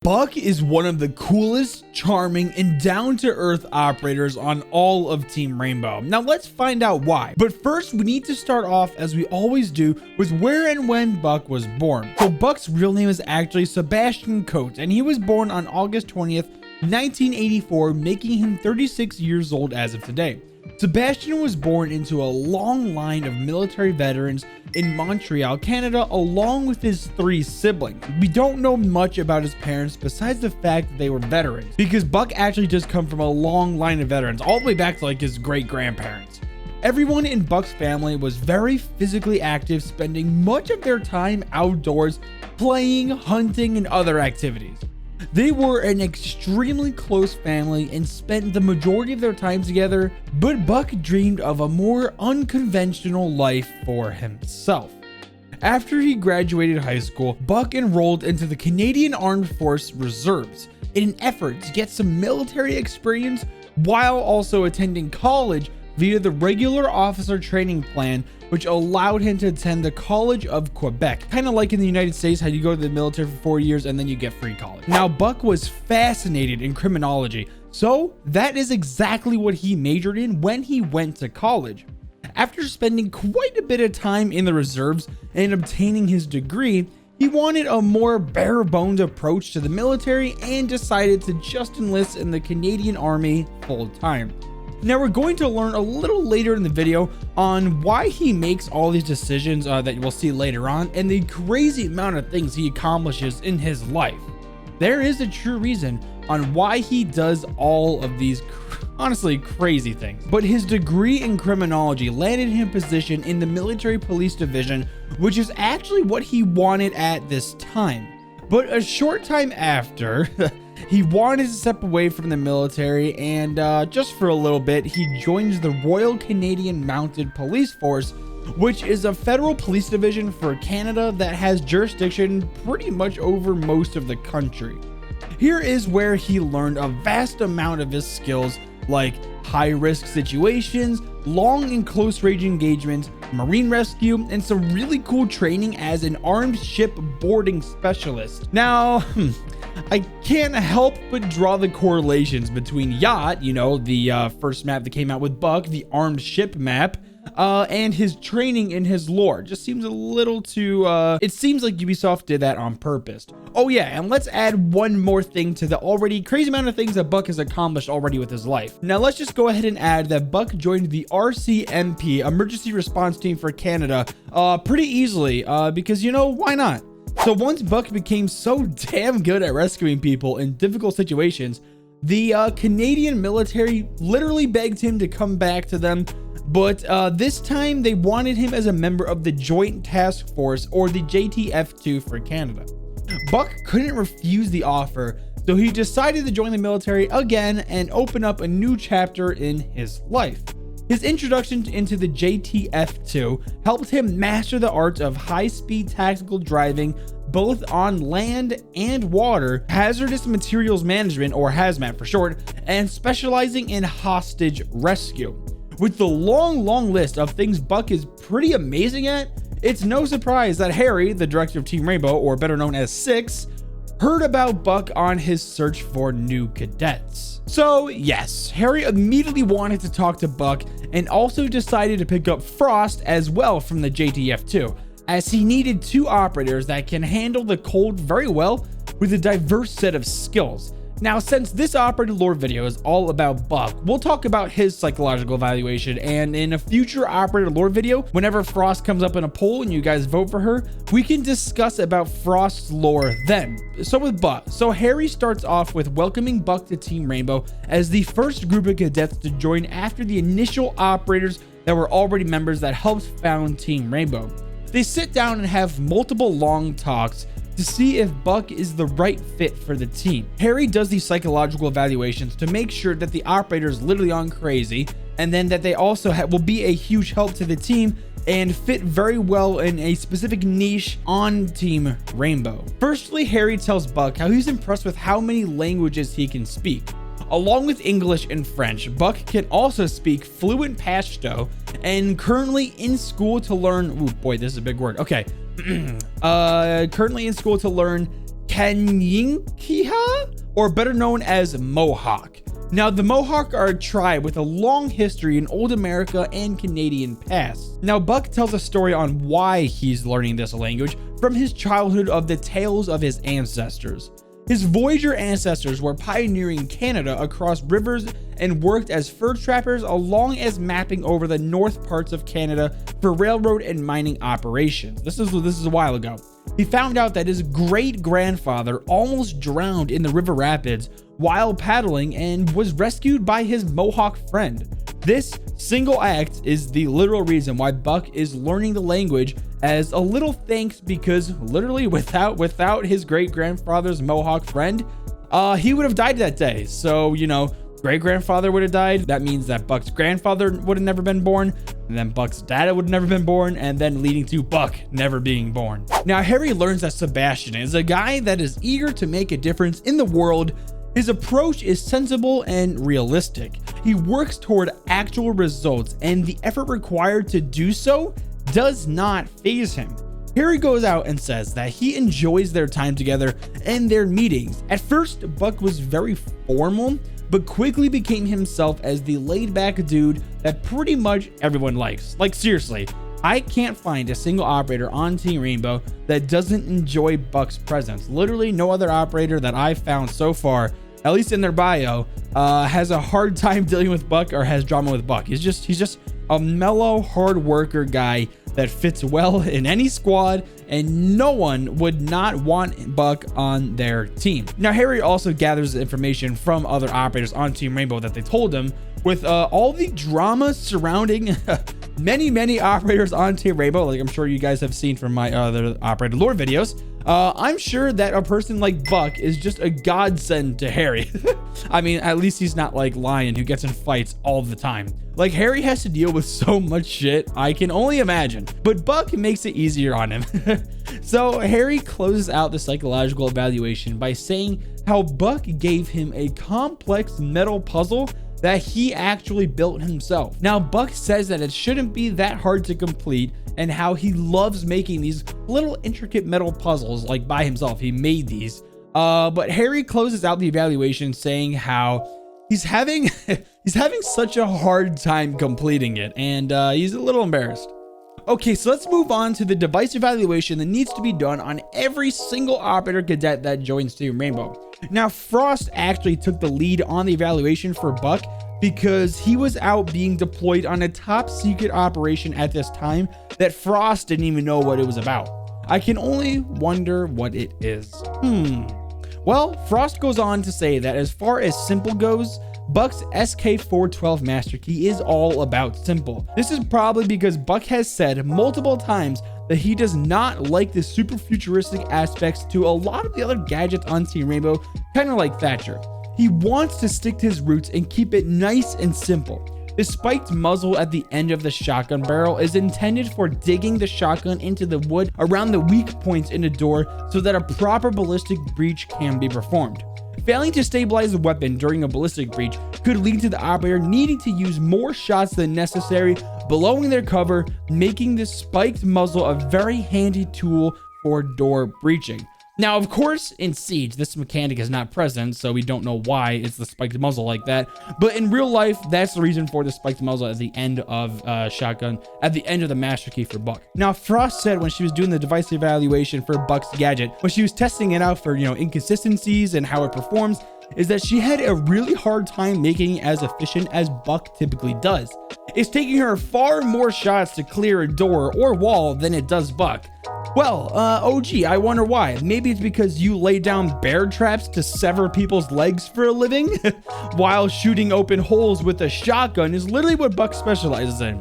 Buck is one of the coolest, charming, and down-to-earth operators on all of Team Rainbow. Now let's find out why. But first, we need to start off, as we always do, with where and when Buck was born. So Buck's real name is actually Sebastian Coates, and he was born on August 20th, 1984, making him 36 years old as of today. Sebastian was born into a long line of military veterans in Montreal, Canada, along with his 3 siblings. We don't know much about his parents besides the fact that they were veterans, because Buck actually just come from a long line of veterans, all the way back to like his great-grandparents. Everyone in Buck's family was very physically active, spending much of their time outdoors, playing, hunting, and other activities. They were an extremely close family and spent the majority of their time together, but Buck dreamed of a more unconventional life for himself. After he graduated high school, Buck enrolled into the Canadian Armed Force Reserves in an effort to get some military experience while also attending college via the regular officer training plan, which allowed him to attend the College of Quebec. Kind of like in the United States, how you go to the military for 4 years and then you get free college. Now, Buck was fascinated in criminology, so that is exactly what he majored in when he went to college. After spending quite a bit of time in the reserves and obtaining his degree, he wanted a more bare-bones approach to the military and decided to just enlist in the Canadian Army full-time. Now we're going to learn a little later in the video on why he makes all these decisions that we'll see later on, and the crazy amount of things he accomplishes in his life. There is a true reason on why he does all of these honestly crazy things. But his degree in criminology landed him a position in the military police division, which is actually what he wanted at this time. But a short time after, he wanted to step away from the military, and just for a little bit, he joins the Royal Canadian Mounted Police Force, which is a federal police division for Canada that has jurisdiction pretty much over most of the country. Here is where he learned a vast amount of his skills, like high-risk situations, long and close-range engagements, marine rescue, and some really cool training as an armed ship boarding specialist. Now, I can't help but draw the correlations between Yacht, you know, the first map that came out with Buck, the armed ship map, and his training in his lore. Just seems a little too, it seems like Ubisoft did that on purpose. Oh yeah, and let's add one more thing to the already crazy amount of things that Buck has accomplished already with his life. Now let's just go ahead and add that Buck joined the RCMP, Emergency Response Team for Canada, pretty easily, because, you know, why not? So once Buck became so damn good at rescuing people in difficult situations, the Canadian military literally begged him to come back to them, but this time they wanted him as a member of the Joint Task Force, or the JTF2 for Canada. Buck couldn't refuse the offer, so he decided to join the military again and open up a new chapter in his life. His introduction into the JTF2 helped him master the art of high-speed tactical driving, both on land and water, hazardous materials management, or hazmat for short, and specializing in hostage rescue. With the long list of things Buck is pretty amazing at, it's no surprise that Harry, the director of Team Rainbow, or better known as Six, heard about Buck on his search for new cadets. So yes, Harry immediately wanted to talk to Buck and also decided to pick up Frost as well from the JTF2, as he needed 2 operators that can handle the cold very well with a diverse set of skills. Now, since this operator lore video is all about Buck, we'll talk about his psychological evaluation, and in a future operator lore video, whenever Frost comes up in a poll and you guys vote for her, we can discuss about Frost's lore then. So with Buck, Harry starts off with welcoming Buck to Team Rainbow as the first group of cadets to join after the initial operators that were already members that helped found Team Rainbow. They sit down and have multiple long talks to see if Buck is the right fit for the team. Harry does these psychological evaluations to make sure that the operators literally aren't crazy, and then that they also will be a huge help to the team and fit very well in a specific niche on Team Rainbow. Firstly, Harry tells Buck how he's impressed with how many languages he can speak. Along with English and French, Buck can also speak fluent Pashto and currently in school to learn, oh boy, this is a big word. Okay. Currently in school to learn Kanyinkiha, or better known as Mohawk. Now, the Mohawk are a tribe with a long history in old America and Canadian past. Now, Buck tells a story on why he's learning this language from his childhood of the tales of his ancestors. His Voyager ancestors were pioneering Canada across rivers and worked as fur trappers, along as mapping over the north parts of Canada for railroad and mining operations. This is a while ago. He found out that his great-grandfather almost drowned in the river rapids while paddling and was rescued by his Mohawk friend. This single act is the literal reason why Buck is learning the language as a little thanks, because literally without his great-grandfather's Mohawk friend, he would have died that day. So, you know, great-grandfather would have died. That means that Buck's grandfather would have never been born, and then Buck's dad would have never been born, and then leading to Buck never being born. Now, Harry learns that Sebastian is a guy that is eager to make a difference in the world. His approach is sensible and realistic. He works toward actual results, and the effort required to do so does not faze him. Harry goes out and says that he enjoys their time together and their meetings. At first, Buck was very formal, but quickly became himself as the laid-back dude that pretty much everyone likes. Like, seriously, I can't find a single operator on Team Rainbow that doesn't enjoy Buck's presence. Literally no other operator that I've found so far, at least in their bio, has a hard time dealing with Buck or has drama with Buck. He's just a mellow, hard worker guy that fits well in any squad, and no one would not want Buck on their team. Now, Harry also gathers information from other operators on Team Rainbow that they told him. With all the drama surrounding many operators on Team Rainbow, like I'm sure you guys have seen from my other operator lore videos, I'm sure that a person like Buck is just a godsend to Harry. I mean, at least he's not like Lion, who gets in fights all the time. Like, Harry has to deal with so much shit, I can only imagine, but Buck makes it easier on him. So Harry closes out the psychological evaluation by saying how Buck gave him a complex metal puzzle that he actually built himself. Now, Buck says that it shouldn't be that hard to complete, and how he loves making these little intricate metal puzzles like by himself. He made these. But Harry closes out the evaluation saying how he's having such a hard time completing it, and he's a little embarrassed. Okay, so let's move on to the device evaluation that needs to be done on every single operator cadet that joins Team Rainbow. Now, Frost actually took the lead on the evaluation for Buck because he was out being deployed on a top secret operation at this time that Frost didn't even know what it was about. I can only wonder what it is. Well, Frost goes on to say that as far as simple goes, Buck's SK412 master key is all about simple. This is probably because Buck has said multiple times that he does not like the super futuristic aspects to a lot of the other gadgets on Team Rainbow, kind of like Thatcher. He wants to stick to his roots and keep it nice and simple. The spiked muzzle at the end of the shotgun barrel is intended for digging the shotgun into the wood around the weak points in the door so that a proper ballistic breach can be performed. Failing to stabilize the weapon during a ballistic breach could lead to the operator needing to use more shots than necessary, blowing their cover, making this spiked muzzle a very handy tool for door breaching. Now, of course, in Siege, this mechanic is not present, so we don't know why it's the spiked muzzle like that. But in real life, that's the reason for the spiked muzzle at the end of shotgun, at the end of the master key for Buck. Now, Frost said when she was doing the device evaluation for Buck's gadget, when she was testing it out for, inconsistencies and how it performs, is that she had a really hard time making it as efficient as Buck typically does. It's taking her far more shots to clear a door or wall than it does Buck. Well, OG, I wonder why. Maybe it's because you lay down bear traps to sever people's legs for a living, while shooting open holes with a shotgun is literally what Buck specializes in.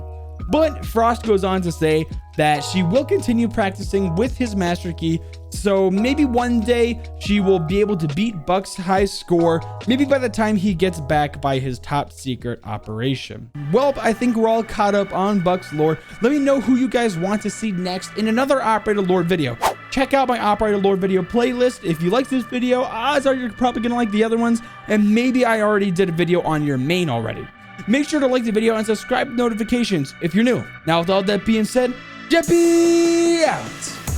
But Frost goes on to say that she will continue practicing with his master key, so maybe one day she will be able to beat Buck's high score, maybe by the time he gets back by his top secret operation. Well, I think we're all caught up on Buck's lore. Let me know who you guys want to see next in another operator lore video. Check out my operator lore video playlist. If you like this video, odds are you're probably gonna like the other ones, and maybe I already did a video on your main already. Make sure to like the video and subscribe to notifications if you're new. Now, with all that being said, Jeppy out!